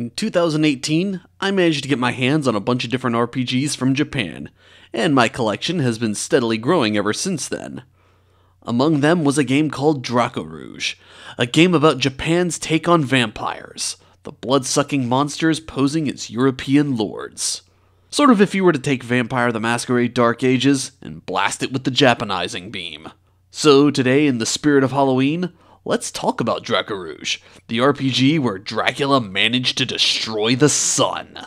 In 2018, I managed to get my hands on a bunch of different RPGs from Japan, and my collection has been steadily growing ever since then. Among them was a game called Dracorouge, a game about Japan's take on vampires, the blood-sucking monsters posing as European lords. Sort of if you were to take Vampire the Masquerade Dark Ages and blast it with the Japanizing beam. So today, in the spirit of Halloween, let's talk about Dracorouge, the RPG where Dracula managed to destroy the sun.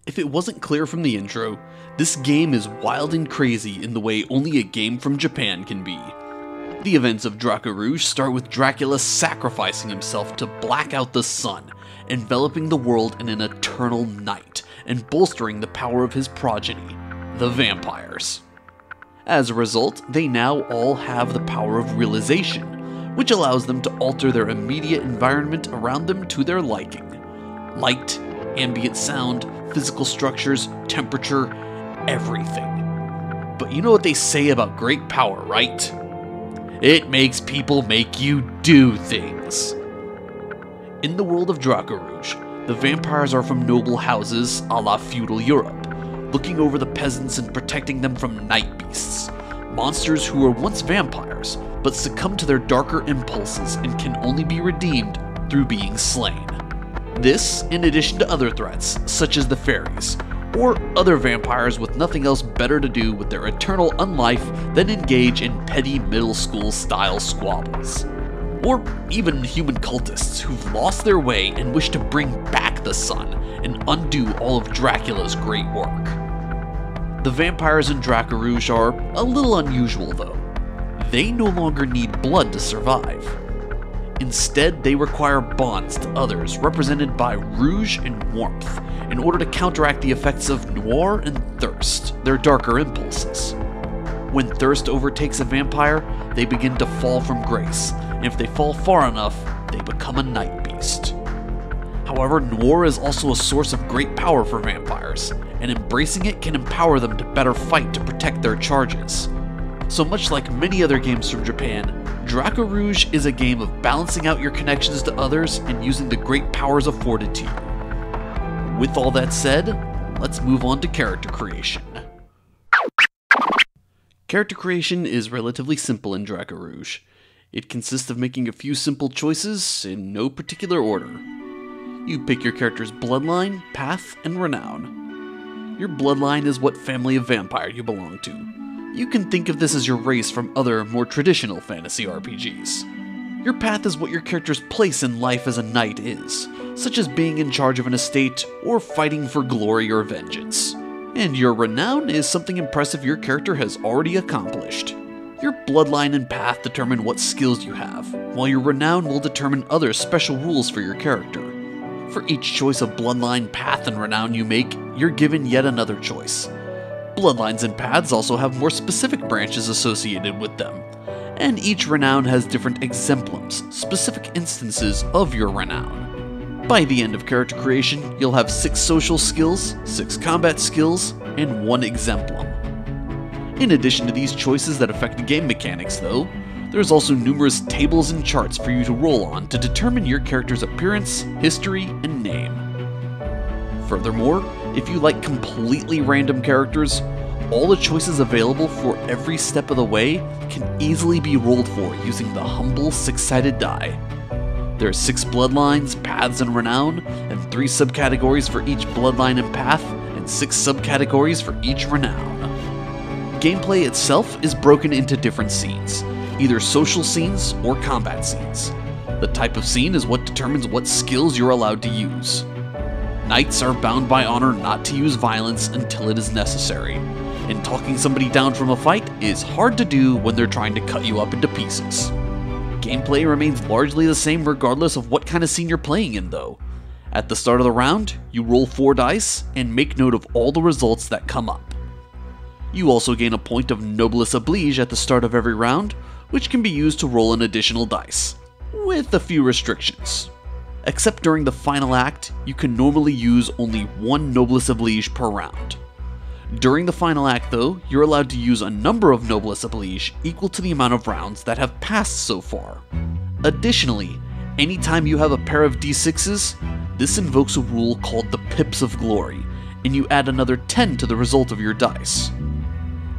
If it wasn't clear from the intro, this game is wild and crazy in the way only a game from Japan can be. The events of Dracorouge start with Dracula sacrificing himself to black out the sun, enveloping the world in an eternal night, and bolstering the power of his progeny, the vampires. As a result, they now all have the power of realization, which allows them to alter their immediate environment around them to their liking. Light, ambient sound, physical structures, temperature, everything. But you know what they say about great power, right? It makes people make you do things. In the world of Dracorouge, the vampires are from noble houses a la feudal Europe, looking over the peasants and protecting them from night beasts, monsters who were once vampires, but succumb to their darker impulses and can only be redeemed through being slain. This, in addition to other threats, such as the fairies, or other vampires with nothing else better to do with their eternal unlife than engage in petty middle school style squabbles. Or even human cultists who've lost their way and wish to bring back the sun and undo all of Dracula's great work. The vampires in Dracorouge are a little unusual though. They no longer need blood to survive. Instead, they require bonds to others represented by rouge and warmth in order to counteract the effects of noir and thirst, their darker impulses. When thirst overtakes a vampire, they begin to fall from grace, and if they fall far enough, they become a night beast. However, noir is also a source of great power for vampires, and embracing it can empower them to better fight to protect their charges. So much like many other games from Japan, Dracorouge is a game of balancing out your connections to others and using the great powers afforded to you. With all that said, let's move on to character creation. Character creation is relatively simple in Dracorouge. It consists of making a few simple choices in no particular order. You pick your character's bloodline, path, and renown. Your bloodline is what family of vampire you belong to. You can think of this as your race from other, more traditional fantasy RPGs. Your path is what your character's place in life as a knight is, such as being in charge of an estate or fighting for glory or vengeance. And your renown is something impressive your character has already accomplished. Your bloodline and path determine what skills you have, while your renown will determine other special rules for your character. For each choice of bloodline, path, and renown you make, you're given yet another choice. Bloodlines and paths also have more specific branches associated with them, and each renown has different exemplums, specific instances of your renown. By the end of character creation, you'll have 6 social skills, 6 combat skills, and 1 exemplum. In addition to these choices that affect game mechanics though, there's also numerous tables and charts for you to roll on to determine your character's appearance, history, and name. Furthermore, if you like completely random characters, all the choices available for every step of the way can easily be rolled for using the humble 6-sided die. There are 6 bloodlines, paths, and renown, and 3 subcategories for each bloodline and path, and 6 subcategories for each renown. Gameplay itself is broken into different scenes, either social scenes or combat scenes. The type of scene is what determines what skills you're allowed to use. Knights are bound by honor not to use violence until it is necessary, and talking somebody down from a fight is hard to do when they're trying to cut you up into pieces. Gameplay remains largely the same regardless of what kind of scene you're playing in though. At the start of the round, you roll 4 dice and make note of all the results that come up. You also gain a point of noblesse oblige at the start of every round, which can be used to roll an additional dice, with a few restrictions. Except during the final act, you can normally use only 1 noblesse oblige per round. During the final act though, you're allowed to use a number of Noblesse Oblige equal to the amount of rounds that have passed so far. Additionally, anytime you have a pair of d6s, this invokes a rule called the Pips of Glory, and you add another 10 to the result of your dice.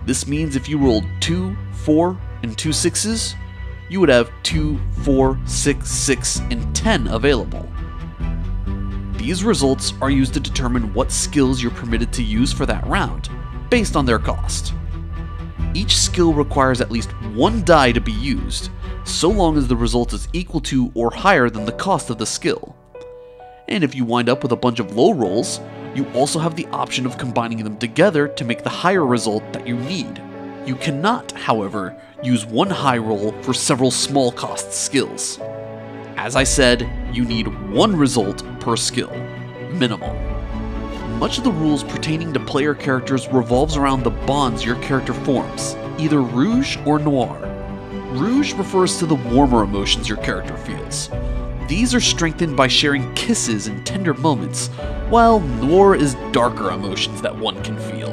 This means if you rolled 2, 4, and 2 6s, you would have 2, 4, 6, 6, and 10 available. These results are used to determine what skills you're permitted to use for that round, based on their cost. Each skill requires at least one die to be used, so long as the result is equal to or higher than the cost of the skill. And if you wind up with a bunch of low rolls, you also have the option of combining them together to make the higher result that you need. You cannot, however, use one high roll for several small cost skills. As I said, you need one result per skill, minimum. Much of the rules pertaining to player characters revolves around the bonds your character forms, either rouge or noir. Rouge refers to the warmer emotions your character feels. These are strengthened by sharing kisses and tender moments, while noir is darker emotions that one can feel.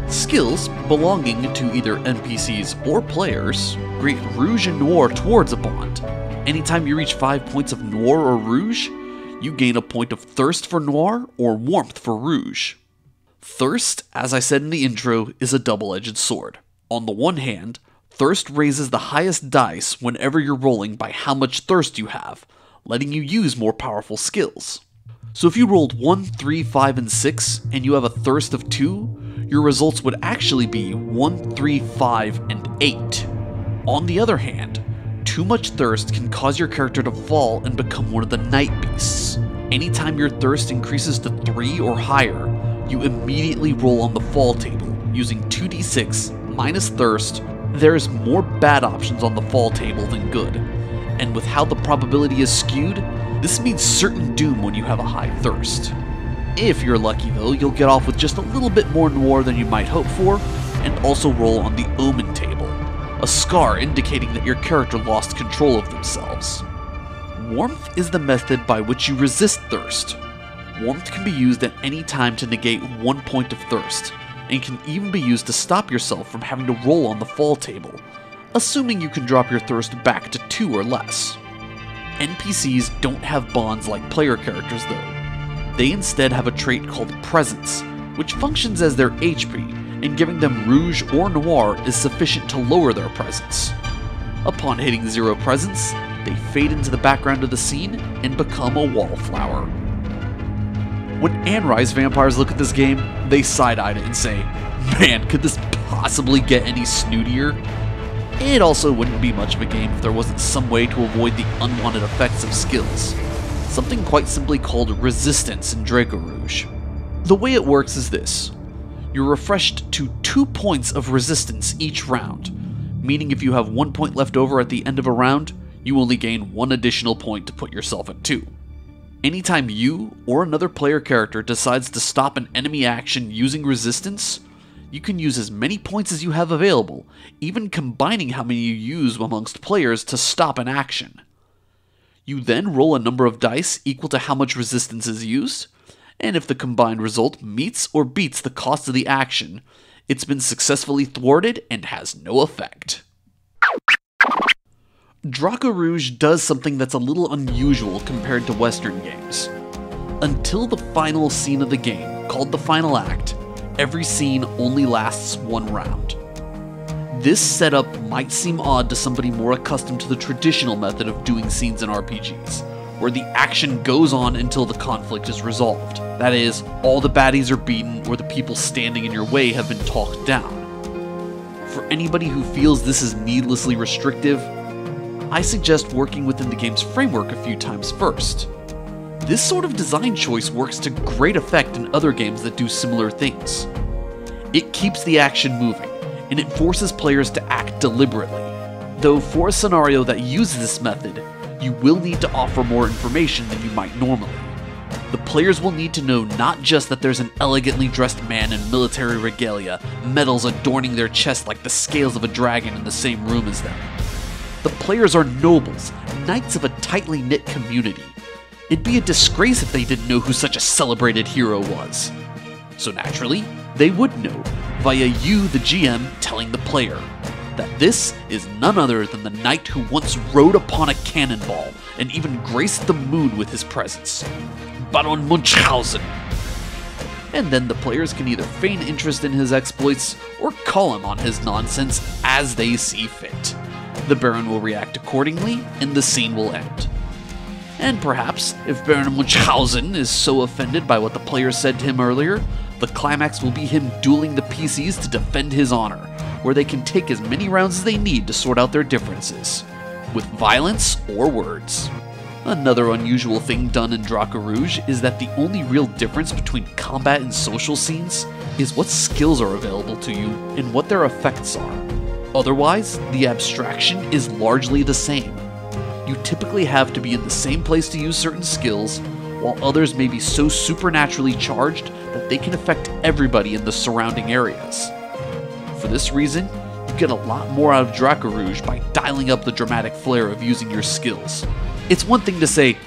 Skills belonging to either NPCs or players grade rouge and noir towards a bond. Anytime you reach 5 points of noir or rouge, you gain a point of thirst for noir or warmth for rouge. Thirst, as I said in the intro, is a double-edged sword. On the one hand, thirst raises the highest dice whenever you're rolling by how much thirst you have, letting you use more powerful skills. So if you rolled 1, 3, 5, and 6, and you have a thirst of 2, your results would actually be 1, 3, 5, and 8. On the other hand, too much thirst can cause your character to fall and become one of the night beasts. Anytime your thirst increases to 3 or higher, you immediately roll on the fall table, using 2d6 minus thirst. There's more bad options on the fall table than good, and with how the probability is skewed, this means certain doom when you have a high thirst. If you're lucky though, you'll get off with just a little bit more noir than you might hope for, and also roll on the omen table, a scar indicating that your character lost control of themselves. Warmth is the method by which you resist thirst. Warmth can be used at any time to negate 1 point of thirst, and can even be used to stop yourself from having to roll on the fall table, assuming you can drop your thirst back to 2 or less. NPCs don't have bonds like player characters though. They instead have a trait called presence, which functions as their HP, and giving them rouge or noir is sufficient to lower their presence. Upon hitting 0 presence, they fade into the background of the scene and become a wallflower. When Anrise vampires look at this game, they side-eyed it and say, "Man, could this possibly get any snootier?" It also wouldn't be much of a game if there wasn't some way to avoid the unwanted effects of skills. Something quite simply called resistance in Dracorouge. The way it works is this. You're refreshed to 2 points of resistance each round, meaning if you have 1 point left over at the end of a round, you only gain 1 additional point to put yourself at 2. Anytime you or another player character decides to stop an enemy action using resistance, you can use as many points as you have available, even combining how many you use amongst players to stop an action. You then roll a number of dice equal to how much resistance is used, and if the combined result meets or beats the cost of the action, it's been successfully thwarted and has no effect. Dracorouge does something that's a little unusual compared to Western games. Until the final scene of the game, called the final act, every scene only lasts 1 round. This setup might seem odd to somebody more accustomed to the traditional method of doing scenes in RPGs, where the action goes on until the conflict is resolved. That is, all the baddies are beaten or the people standing in your way have been talked down. For anybody who feels this is needlessly restrictive, I suggest working within the game's framework a few times first. This sort of design choice works to great effect in other games that do similar things. It keeps the action moving, and it forces players to act deliberately. Though for a scenario that uses this method, you will need to offer more information than you might normally. The players will need to know not just that there's an elegantly dressed man in military regalia, medals adorning their chest like the scales of a dragon in the same room as them. The players are nobles, knights of a tightly knit community. It'd be a disgrace if they didn't know who such a celebrated hero was. So naturally, they would know, via you, the GM, telling the player, that this is none other than the knight who once rode upon a cannonball and even graced the moon with his presence, Baron Munchausen. And then the players can either feign interest in his exploits or call him on his nonsense as they see fit. The Baron will react accordingly, and the scene will end. And perhaps, if Baron Munchausen is so offended by what the player said to him earlier, the climax will be him dueling the PCs to defend his honor, where they can take as many rounds as they need to sort out their differences, with violence or words. Another unusual thing done in Dracorouge is that the only real difference between combat and social scenes is what skills are available to you and what their effects are. Otherwise, the abstraction is largely the same. You typically have to be in the same place to use certain skills, while others may be so supernaturally charged that they can affect everybody in the surrounding areas. For this reason, you get a lot more out of Dracorouge by dialing up the dramatic flair of using your skills. It's one thing to say,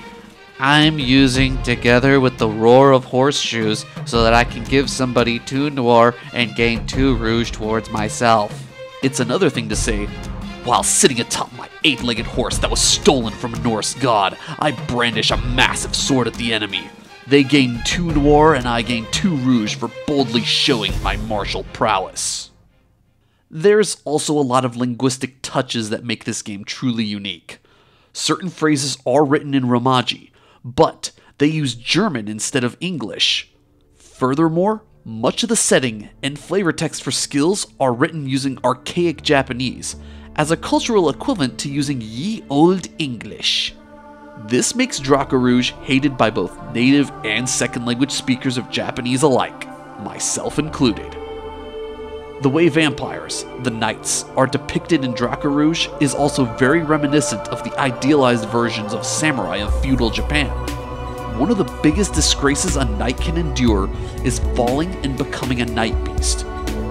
I'm using together with the roar of horseshoes so that I can give somebody 2 noir and gain 2 rouge towards myself. It's another thing to say, while sitting atop my 8-legged horse that was stolen from a Norse god, I brandish a massive sword at the enemy. They gain 2 noir and I gain 2 rouge for boldly showing my martial prowess. There's also a lot of linguistic touches that make this game truly unique. Certain phrases are written in Romaji, but they use German instead of English. Furthermore, much of the setting and flavor text for skills are written using archaic Japanese, as a cultural equivalent to using Ye Olde English. This makes Dracorouge hated by both native and second language speakers of Japanese alike, myself included. The way vampires, the knights, are depicted in Dracorouge is also very reminiscent of the idealized versions of samurai of feudal Japan. One of the biggest disgraces a knight can endure is falling and becoming a night beast.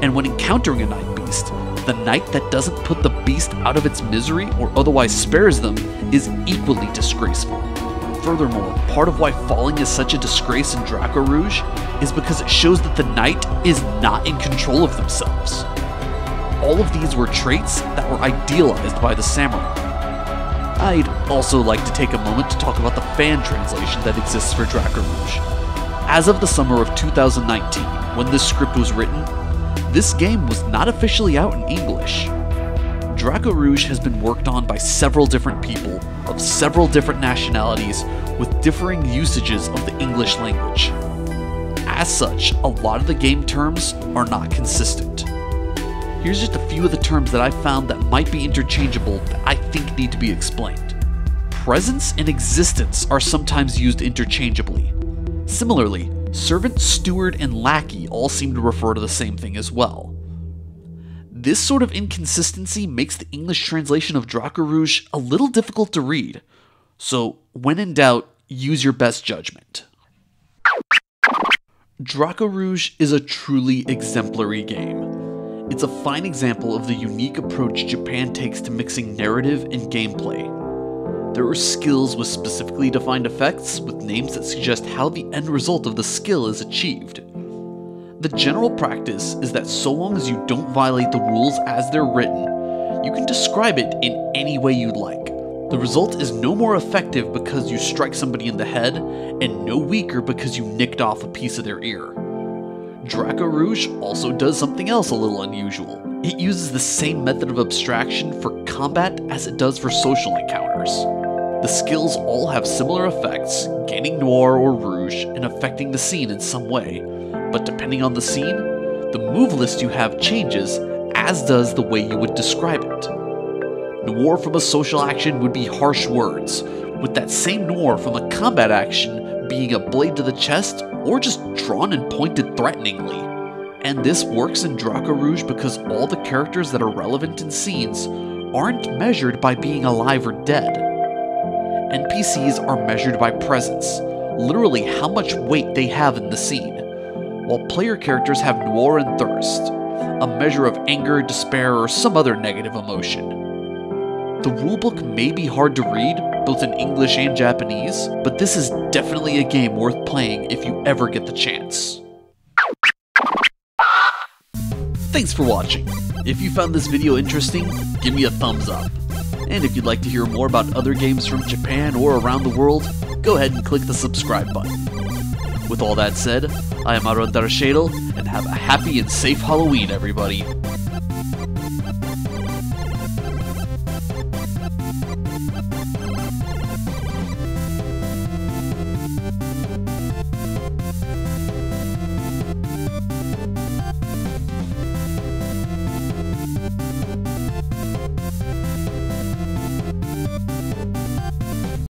And when encountering a night beast, the knight that doesn't put the beast out of its misery or otherwise spares them is equally disgraceful. Furthermore, part of why falling is such a disgrace in Dracorouge is because it shows that the knight is not in control of themselves. All of these were traits that were idealized by the samurai. I'd also like to take a moment to talk about the fan translation that exists for Dracorouge. As of the summer of 2019, when this script was written, this game was not officially out in English. Dracorouge has been worked on by several different people of several different nationalities with differing usages of the English language. As such, a lot of the game terms are not consistent. Here's just a few of the terms that I found that might be interchangeable that I think need to be explained. Presence and existence are sometimes used interchangeably. Similarly, servant, steward, and lackey all seem to refer to the same thing as well. This sort of inconsistency makes the English translation of Dracorouge a little difficult to read, so when in doubt, use your best judgment. Dracorouge is a truly exemplary game. It's a fine example of the unique approach Japan takes to mixing narrative and gameplay. There are skills with specifically defined effects with names that suggest how the end result of the skill is achieved. The general practice is that so long as you don't violate the rules as they're written, you can describe it in any way you'd like. The result is no more effective because you strike somebody in the head, and no weaker because you nicked off a piece of their ear. Dracorouge also does something else a little unusual. It uses the same method of abstraction for combat as it does for social encounters. The skills all have similar effects, gaining noir or rouge and affecting the scene in some way, but depending on the scene, the move list you have changes, as does the way you would describe it. Noir from a social action would be harsh words, with that same noir from a combat action being a blade to the chest or just drawn and pointed threateningly. And this works in Dracorouge because all the characters that are relevant in scenes aren't measured by being alive or dead. NPCs are measured by presence, literally how much weight they have in the scene, while player characters have noir and thirst, a measure of anger, despair, or some other negative emotion. The rulebook may be hard to read, both in English and Japanese, but this is definitely a game worth playing if you ever get the chance. Thanks for watching. If you found this video interesting, give me a thumbs up. And if you'd like to hear more about other games from Japan or around the world, go ahead and click the subscribe button. With all that said, I am Undertale, and have a happy and safe Halloween, everybody.